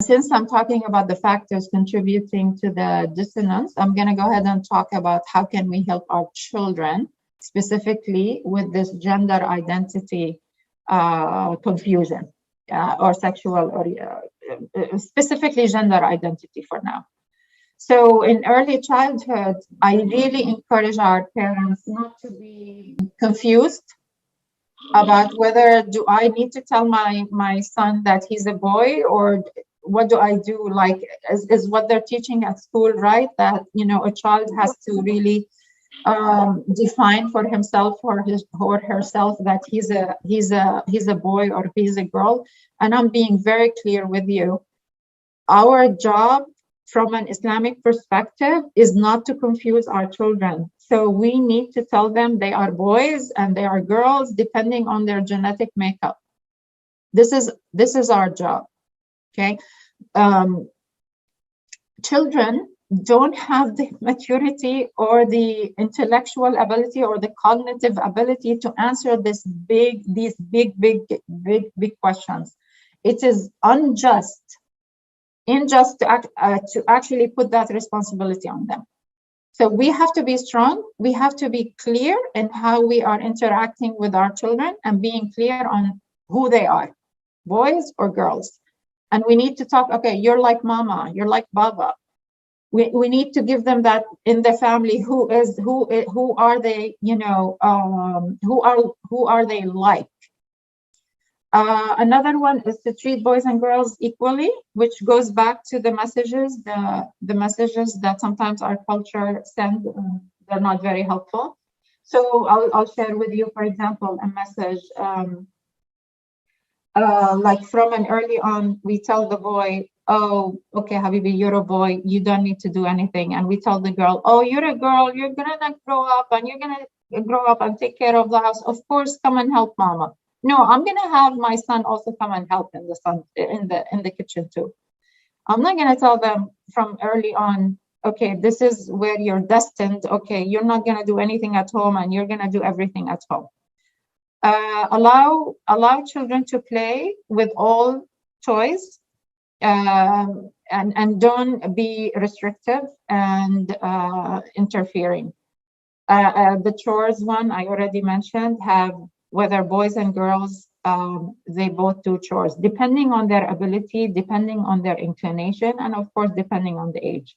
since I'm talking about the factors contributing to the dissonance, I'm going to go ahead and talk about how can we help our children specifically with this gender identity confusion or sexual or specifically gender identity for now. So in early childhood, I really encourage our parents not to be confused about whether do I need to tell my son that he's a boy, or what do I do? Like, is what they're teaching at school right? That, you know, a child has to really define for himself or herself that he's a boy or he's a girl. And I'm being very clear with you. Our job from an Islamic perspective is not to confuse our children. So we need to tell them they are boys and they are girls depending on their genetic makeup. This is our job. Okay. Children don't have the maturity or the intellectual ability or the cognitive ability to answer these big questions. It is unjust to actually put that responsibility on them. So we have to be strong. We have to be clear in how we are interacting with our children and being clear on who they are, boys or girls. And we need to talk, okay, you're like mama, you're like baba. We need to give them that in the family, who are they, you know, who are they like? Another one is to treat boys and girls equally, which goes back to the messages, the messages that sometimes our culture sends. They're not very helpful. So I'll share with you, for example, a message like from an early on, we tell the boy, oh, okay, Habibi, you're a boy, you don't need to do anything. And we tell the girl, oh, you're a girl, you're gonna grow up and you're gonna grow up and take care of the house. Of course, come and help mama. No, I'm gonna have my son also come and help in the kitchen too. I'm not gonna tell them from early on, okay, this is where you're destined. Okay, you're not gonna do anything at home and you're gonna do everything at home. Allow children to play with all toys, and don't be restrictive and interfering. The chores one I already mentioned, have whether boys and girls, they both do chores, depending on their ability, depending on their inclination, and of course, depending on the age.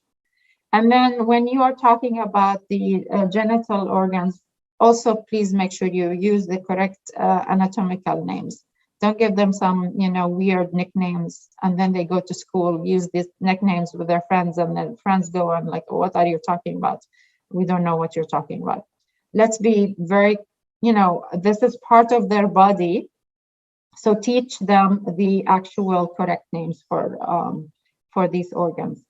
And then when you are talking about the genital organs, also please make sure you use the correct anatomical names. Don't give them some, you know, weird nicknames, and then they go to school, use these nicknames with their friends, and then friends go on like, what are you talking about? We don't know what you're talking about. Let's be very, you know, this is part of their body. So teach them the actual correct names for these organs.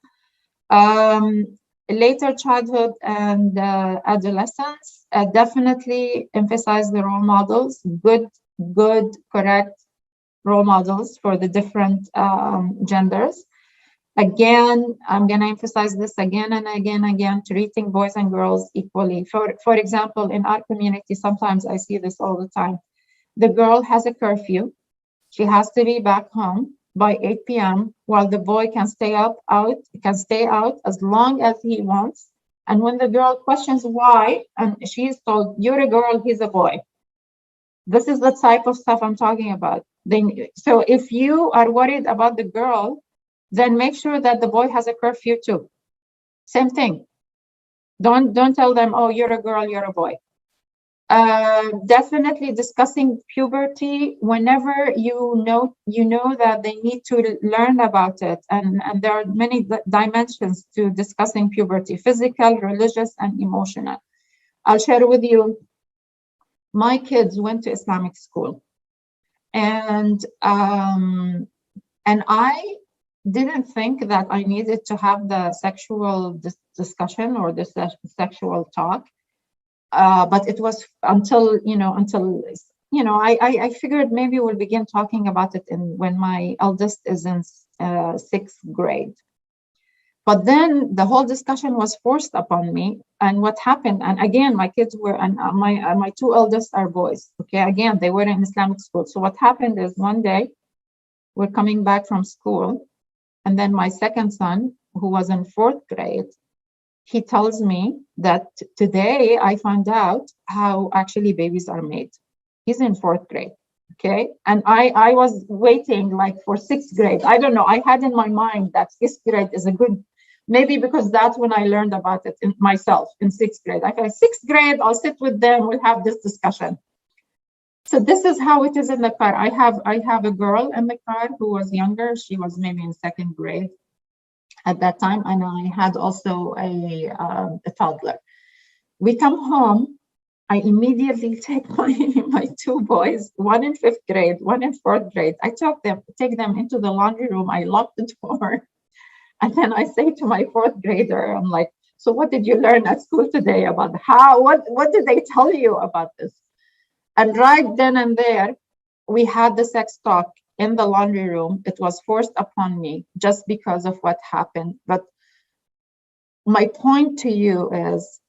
Later childhood and adolescence, definitely emphasize the role models, good, correct role models for the different genders. Again, I'm going to emphasize this again and again, treating boys and girls equally. For example, in our community, sometimes I see this all the time. The girl has a curfew. She has to be back home by 8 p.m. while the boy can stay out as long as he wants. And when the girl questions why, and she's told, you're a girl, he's a boy. This is the type of stuff I'm talking about. So if you are worried about the girl, then make sure that the boy has a curfew too. Same thing. Don't tell them, oh, you're a girl, you're a boy. Definitely discussing puberty whenever you know that they need to learn about it, and there are many dimensions to discussing puberty: physical, religious, and emotional. I'll share with you. My kids went to Islamic school, and I didn't think that I needed to have the sexual discussion or the sexual talk. But it was until I figured maybe we'll begin talking about it when my eldest is in 6th grade. But then the whole discussion was forced upon me. And what happened, and again, my kids were, and my 2 eldest are boys. Okay, again, they were in Islamic school. So what happened is one day we're coming back from school, And then my second son, who was in fourth grade, he tells me that today I found out how actually babies are made. He's in fourth grade. Okay. And I was waiting like for sixth grade. I don't know. I had in my mind that sixth grade is a good, maybe because that's when I learned about it in myself in sixth grade. I thought sixth grade, I'll sit with them, we'll have this discussion. So this is how it is in the car. I have a girl in the car who was younger. She was maybe in second grade at that time, and I had also a toddler. We come home. I immediately take my two boys, one in fifth grade, one in fourth grade. I take them into the laundry room. I lock the door, and then I say to my fourth grader, I'm like, "So what did you learn at school today about what did they tell you about this?" And right then and there, we had the sex talk in the laundry room. It was forced upon me just because of what happened. But my point to you is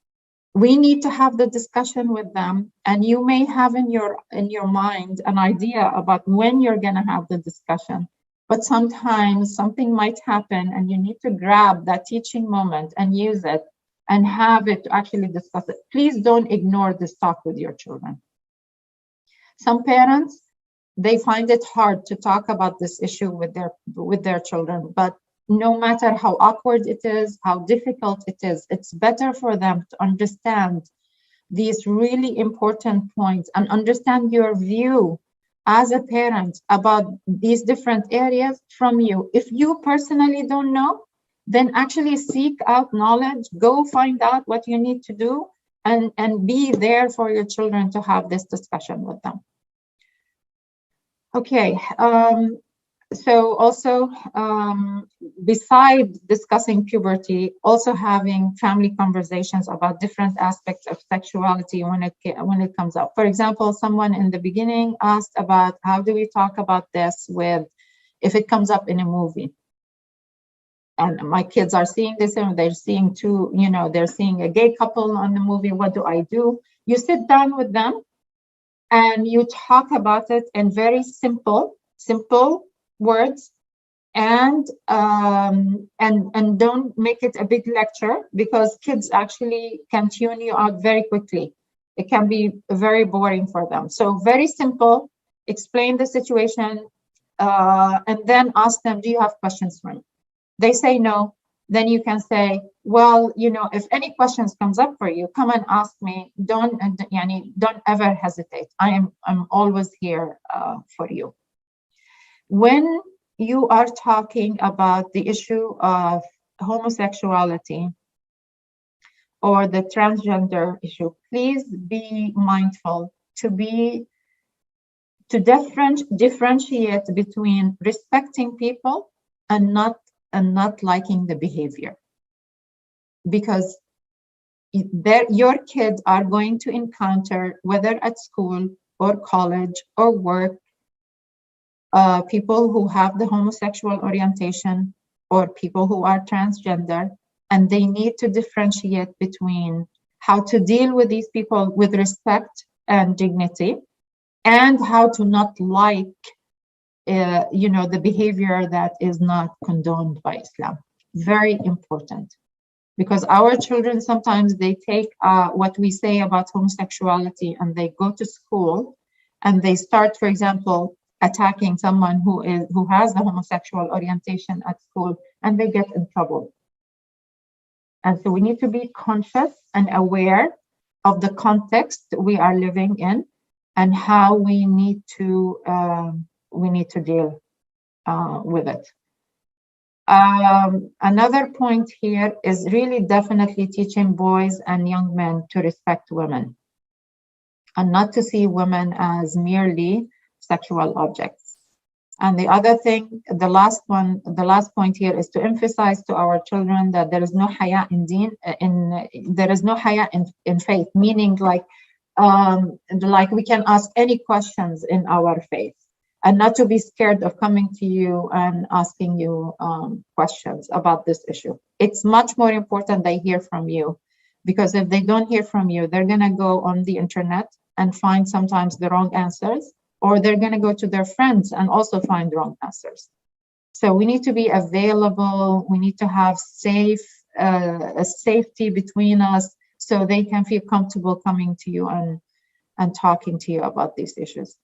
we need to have the discussion with them. And you may have in your mind an idea about when you're going to have the discussion. But sometimes something might happen and you need to grab that teaching moment and use it and have it to actually discuss it. Please don't ignore this talk with your children. Some parents, they find it hard to talk about this issue with their children, but no matter how awkward it is, how difficult it is, it's better for them to understand these really important points and understand your view as a parent about these different areas from you. If you personally don't know, then actually seek out knowledge, go find out what you need to do, and be there for your children to have this discussion with them. Okay, so also besides discussing puberty, also having family conversations about different aspects of sexuality when it comes up. For example, someone in the beginning asked about how do we talk about this if it comes up in a movie. And my kids are seeing this and they're seeing they're seeing a gay couple on the movie. What do? You sit down with them and you talk about it in very simple words, and don't make it a big lecture, because kids actually can tune you out very quickly. It can be very boring for them. So very simple, explain the situation, and then ask them, do you have questions for me? They say no. Then you can say, well, if any questions comes up for you, come and ask me. Don't ever hesitate. I'm always here for you. When you are talking about the issue of homosexuality or the transgender issue, please be mindful to differentiate between respecting people and not liking the behavior, because your kids are going to encounter, whether at school or college or work, people who have the homosexual orientation or people who are transgender, and they need to differentiate between how to deal with these people with respect and dignity, and how to not like the behavior that is not condoned by Islam. Very important, because our children sometimes they take what we say about homosexuality and they go to school and they start, for example, attacking someone who has the homosexual orientation at school, and they get in trouble. And so we need to be conscious and aware of the context we are living in and how we need to deal with it. Another point here is really definitely teaching boys and young men to respect women and not to see women as merely sexual objects. And the other thing, the last point here is to emphasize to our children that there is no haya in faith, meaning like we can ask any questions in our faith, and not to be scared of coming to you and asking you questions about this issue. It's much more important they hear from you, because if they don't hear from you, they're gonna go on the internet and find sometimes the wrong answers, or they're gonna go to their friends and also find wrong answers. So we need to be available. We need to have a safety between us so they can feel comfortable coming to you and talking to you about these issues.